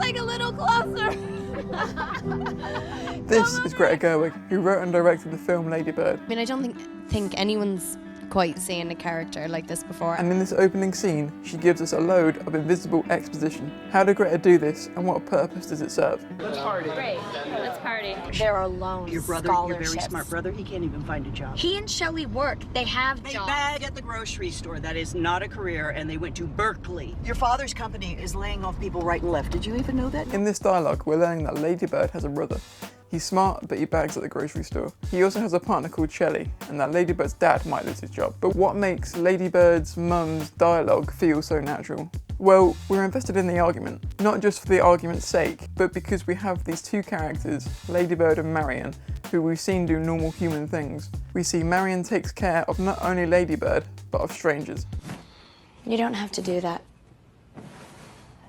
like a little closer. This is Greta Gerwig, who wrote and directed the film Lady Bird. I mean, I don't think anyone's quite seen a character like this before. And in this opening scene, she gives us a load of invisible exposition. How did Greta do this, and what purpose does it serve? Let's party. Great, let's party. There are loans, Your brother, your very smart brother, he can't even find a job. He and Shelley work. They have They jobs. bag at the grocery store. That is not a career, and they went to Berkeley. Your father's company is laying off people right and left. Did you even know that? In this dialogue, we're learning that Lady Bird has a brother. He's smart, but he bags at the grocery store. He also has a partner called Shelley, and that Lady Bird's dad might lose his job. But what makes Lady Bird's mum's dialogue feel so natural? Well, we're invested in the argument, not just for the argument's sake, but because we have these two characters, Lady Bird and Marion, who we've seen do normal human things. We see Marion takes care of not only Lady Bird, but of strangers. You don't have to do that.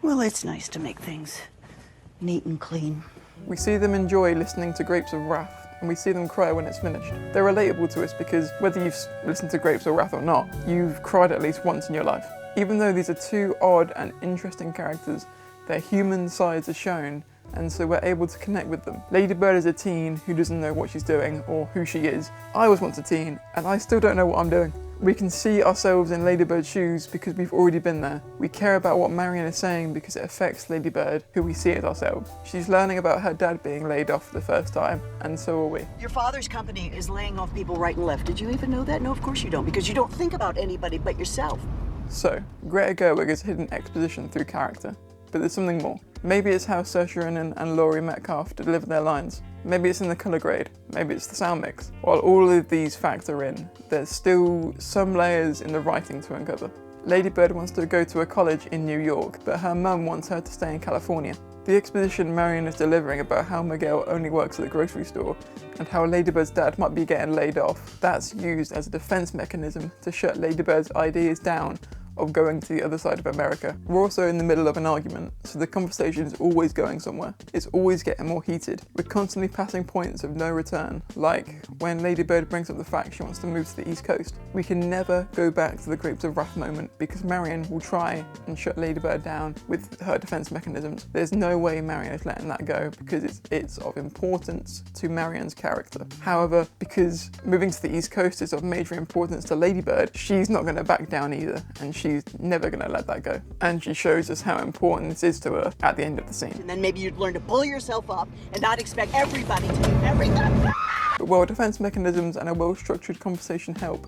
Well, it's nice to make things neat and clean. We see them enjoy listening to Grapes of Wrath, and we see them cry when it's finished. They're relatable to us because whether you've listened to Grapes of Wrath or not, you've cried at least once in your life. Even though these are two odd and interesting characters, their human sides are shown, and so we're able to connect with them. Lady Bird is a teen who doesn't know what she's doing or who she is. I was once a teen, and I still don't know what I'm doing. We can see ourselves in Lady Bird's shoes because we've already been there. We care about what Marion is saying because it affects Lady Bird, who we see as ourselves. She's learning about her dad being laid off for the first time, and so are we. Your father's company is laying off people right and left. Did you even know that? No, of course you don't, because you don't think about anybody but yourself. So, Greta Gerwig has hidden exposition through character, but there's something more. Maybe it's how Saoirse Ronan and Laurie Metcalf deliver their lines. Maybe it's in the colour grade. Maybe it's the sound mix. While all of these factor in, there's still some layers in the writing to uncover. Lady Bird wants to go to a college in New York, but her mum wants her to stay in California. The exposition Marion is delivering about how Miguel only works at the grocery store and how Lady Bird's dad might be getting laid off, that's used as a defence mechanism to shut Lady Bird's ideas down of going to the other side of America. We're also in the middle of an argument, so the conversation is always going somewhere. It's always getting more heated. We're constantly passing points of no return, like when Lady Bird brings up the fact she wants to move to the East Coast. We can never go back to the Grapes of Wrath moment because Marion will try and shut Lady Bird down with her defense mechanisms. There's no way Marion is letting that go because it's of importance to Marion's character. However, because moving to the East Coast is of major importance to Lady Bird, she's not going to back down either, and she's never going to let that go. And she shows us how important this is to her at the end of the scene. And then maybe you'd learn to pull yourself up and not expect everybody to do everything. But while defense mechanisms and a well-structured conversation help,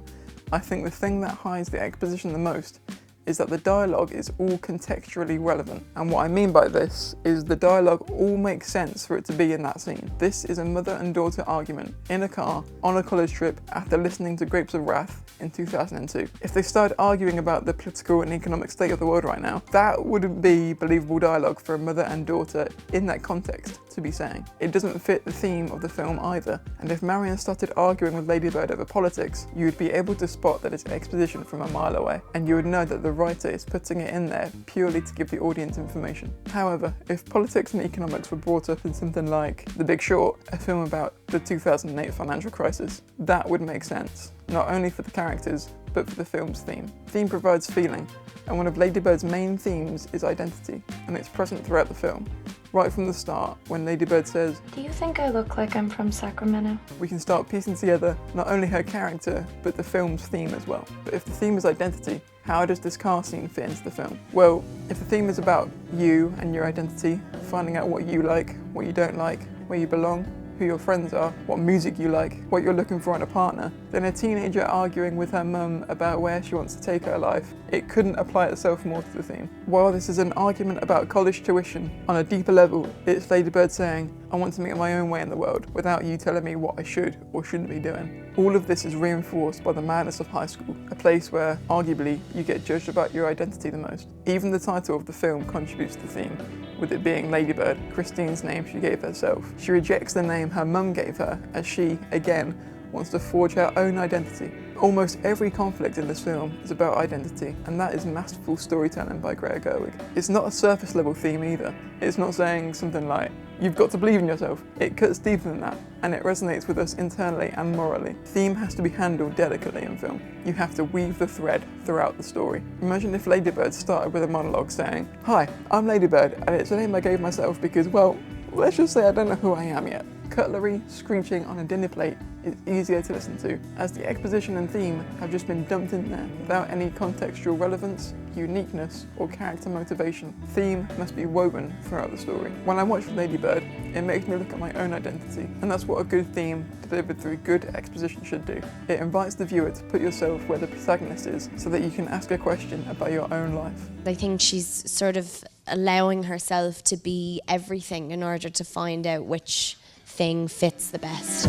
I think the thing that hides the exposition the most is that the dialogue is all contextually relevant. And what I mean by this is the dialogue all makes sense for it to be in that scene. This is a mother and daughter argument in a car on a college trip after listening to Grapes of Wrath in 2002. If they started arguing about the political and economic state of the world right now, that wouldn't be believable dialogue for a mother and daughter in that context to be saying. It doesn't fit the theme of the film either. And if Marion started arguing with Lady Bird over politics, you would be able to spot that it's exposition from a mile away, and you would know that the writer is putting it in there purely to give the audience information. However, if politics and economics were brought up in something like The Big Short, a film about the 2008 financial crisis, that would make sense, not only for the characters, but for the film's theme. Theme provides feeling, and one of Lady Bird's main themes is identity, and it's present throughout the film. Right from the start, when Lady Bird says, Do you think I look like I'm from Sacramento? we can start piecing together not only her character, but the film's theme as well. But if the theme is identity, how does this car scene fit into the film? Well, if the theme is about you and your identity, finding out what you like, what you don't like, where you belong, who your friends are, what music you like, what you're looking for in a partner, then a teenager arguing with her mum about where she wants to take her life, it couldn't apply itself more to the theme. While this is an argument about college tuition, on a deeper level, it's Lady Bird saying, I want to make my own way in the world without you telling me what I should or shouldn't be doing. All of this is reinforced by the madness of high school, a place where, arguably, you get judged about your identity the most. Even the title of the film contributes to the theme, with it being Lady Bird, Christine's name she gave herself. She rejects the name her mum gave her, as she, again, wants to forge our own identity. Almost every conflict in this film is about identity, and that is masterful storytelling by Greta Gerwig. It's not a surface level theme either. It's not saying something like, you've got to believe in yourself. It cuts deeper than that, and it resonates with us internally and morally. Theme has to be handled delicately in film. You have to weave the thread throughout the story. Imagine if Lady Bird started with a monologue saying, "Hi, I'm Lady Bird, and it's a name I gave myself because, well, let's just say I don't know who I am yet." Cutlery screeching on a dinner plate is easier to listen to, as the exposition and theme have just been dumped in there without any contextual relevance, uniqueness, or character motivation. Theme must be woven throughout the story. When I watch Lady Bird, it makes me look at my own identity, and that's what a good theme delivered through good exposition should do. It invites the viewer to put yourself where the protagonist is, so that you can ask a question about your own life. I think she's sort of allowing herself to be everything in order to find out which thing fits the best.